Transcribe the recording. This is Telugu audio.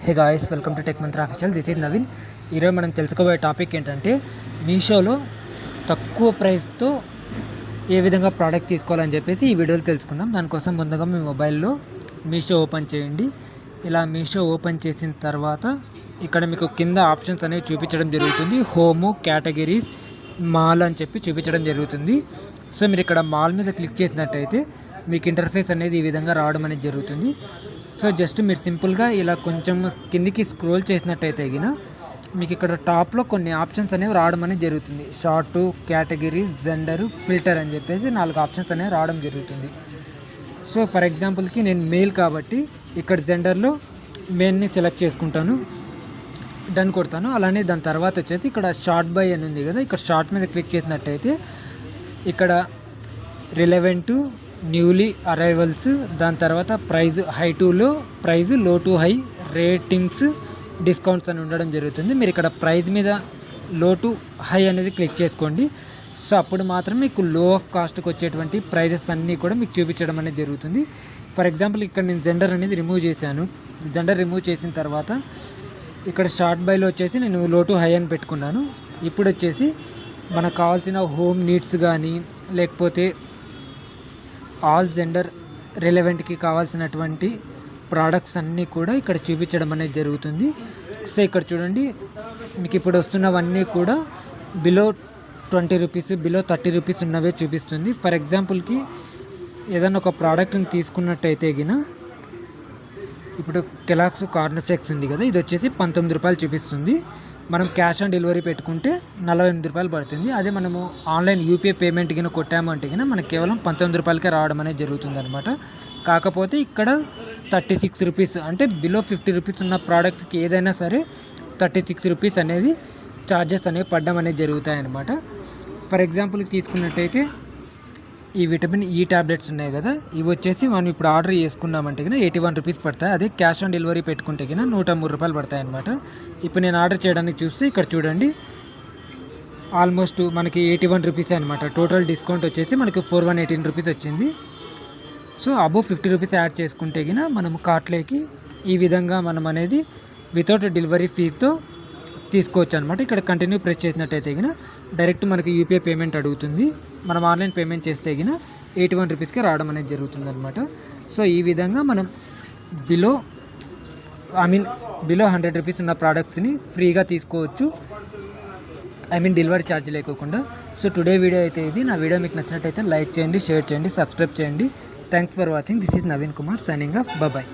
Hey guys, welcome to tech Mantra official. This is Naveen. ఈరోజు మనం తెలుసుకోబోయే టాపిక్ ఏంటంటే మీషోలో తక్కువ ప్రైస్తో ఏ విధంగా ప్రోడక్ట్ తీసుకోవాలని చెప్పేసి ఈ వీడియోలో తెలుసుకుందాం. దానికోసం ముందుగా మీ మొబైల్లో మీషో ఓపెన్ చేయండి. ఇలా మీషో ఓపెన్ చేసిన తర్వాత ఇక్కడ మీకు కింద ఆప్షన్స్ అనేవి చూపించడం జరుగుతుంది. హోము, కేటగిరీస్, మాల్ అని చెప్పి చూపించడం జరుగుతుంది. సో మీరు ఇక్కడ మాల్ మీద క్లిక్ చేసినట్టయితే మీకు ఇంటర్ఫేస్ అనేది ఈ విధంగా రావడం అనేది జరుగుతుంది. సో జస్ట్ మీరు సింపుల్గా ఇలా కొంచెం కిందికి స్క్రోల్ చేసినట్టయితే గిన మీకు ఇక్కడ టాప్లో కొన్ని ఆప్షన్స్ అనేవి రావడం అనేది జరుగుతుంది. షార్టు, కేటగిరీ, జెండరు, ఫిల్టర్ అని చెప్పేసి 4 ఆప్షన్స్ అనేవి రావడం జరుగుతుంది. సో ఫర్ ఎగ్జాంపుల్కి నేను మేల్ కాబట్టి ఇక్కడ జెండర్లో మెయిన్ని సెలెక్ట్ చేసుకుంటాను, డన్ కొడతాను. అలానే దాని తర్వాత వచ్చేసి ఇక్కడ షార్ట్ బై అని ఉంది కదా, ఇక్కడ షార్ట్ మీద క్లిక్ చేసినట్టయితే ఇక్కడ రిలవెంటు, న్యూలీ అరైవల్స్, దాని తర్వాత price high to low, price low to high, ratings, discounts అని ఉండడం జరుగుతుంది. మీరు ఇక్కడ ప్రైజ్ మీద లో టు హై అనేది క్లిక్ చేసుకోండి. సో అప్పుడు మాత్రం మీకు లో ఆఫ్ కాస్ట్కి వచ్చేటువంటి ప్రైజెస్ అన్నీ కూడా మీకు చూపించడం అనేది జరుగుతుంది. ఫర్ ఎగ్జాంపుల్ ఇక్కడ నేను జెండర్ అనేది రిమూవ్ చేశాను. జెండర్ రిమూవ్ చేసిన తర్వాత ఇక్కడ షార్ట్ బైలో వచ్చేసి నేను లో టు హై అని పెట్టుకున్నాను. ఇప్పుడు వచ్చేసి మనకు కావాల్సిన హోమ్ నీడ్స్ కానీ లేకపోతే ఆల్ జెండర్ రిలవెంట్కి కావాల్సినటువంటి ప్రోడక్ట్స్ అన్నీ కూడా ఇక్కడ చూపించడం అనేది జరుగుతుంది. సో ఇక్కడ చూడండి, మీకు ఇప్పుడు వస్తున్నవన్నీ కూడా బిలో 20 రూపీస్, బిలో 30 రూపీస్ ఉన్నవే చూపిస్తుంది. ఫర్ ఎగ్జాంపుల్కి ఏదైనా ఒక ప్రోడక్ట్ని తీసుకున్నట్టయితే గిన ఇప్పుడు కెలాక్స్ కార్న్ ఫ్లెక్స్ ఉంది కదా, ఇది వచ్చేసి 19 రూపాయలు చూపిస్తుంది. మనం క్యాష్ ఆన్ డెలివరీ పెట్టుకుంటే 48 రూపాయలు పడుతుంది. అదే మనము ఆన్లైన్ యూపీఐ పేమెంట్ కింద కొట్టామంటే కింద మనకు కేవలం 19 రూపాయలకే రావడం అనేది జరుగుతుంది అనమాట. కాకపోతే ఇక్కడ 36 రూపీస్ అంటే బిలో 50 రూపీస్ ఉన్న ప్రోడక్ట్కి ఏదైనా సరే 36 రూపీస్ అనేది ఛార్జెస్ అనేవి పడడం అనేది జరుగుతాయి అన్నమాట. ఫర్ ఎగ్జాంపుల్ తీసుకున్నట్టయితే ఈ విటమిన్ ఈ ట్యాబ్లెట్స్ ఉన్నాయి కదా, ఇవి వచ్చేసి మనం ఇప్పుడు ఆర్డర్ చేసుకున్నామంటే కన్నా 81 రూపీస్ పడతాయి. అదే క్యాష్ ఆన్ డెలివరీ పెట్టుకుంటే కన్నా 103 రూపాయలు పడతాయి అనమాట. ఇప్పుడు నేను ఆర్డర్ చేయడానికి చూస్తే ఇక్కడ చూడండి, ఆల్మోస్ట్ మనకి 81 రూపీస్ అనమాట. టోటల్ డిస్కౌంట్ వచ్చేసి మనకి 4118 రూపీస్ వచ్చింది. సో అబోవ్ 50 రూపీస్ యాడ్ చేసుకుంటే కన్నా మనం కార్ట్లోకి ఈ విధంగా మనం అనేది వితౌట్ డెలివరీ ఫీజుతో తీసుకోవచ్చు అనమాట. ఇక్కడ కంటిన్యూ ప్రెస్ చేసినట్టయితే గిన డైరెక్ట్ మనకి యూపీఐ పేమెంట్ అడుగుతుంది. మనం ఆన్లైన్ పేమెంట్ చేస్తే గిన 81 రూపీస్కి రావడం అనేది జరుగుతుంది అనమాట. సో ఈ విధంగా మనం బిలో 100 రూపీస్ ఉన్న ప్రోడక్ట్స్ని ఫ్రీగా తీసుకోవచ్చు, డెలివరీ ఛార్జ్ లేకోకుండా. సో టుడే వీడియో అయితే ఇది. నా వీడియో మీకు నచ్చినట్టయితే లైక్ చేయండి, షేర్ చేయండి, సబ్స్క్రైబ్ చేయండి. Thanks for watching. This is Naveen Kumar signing off. Bye.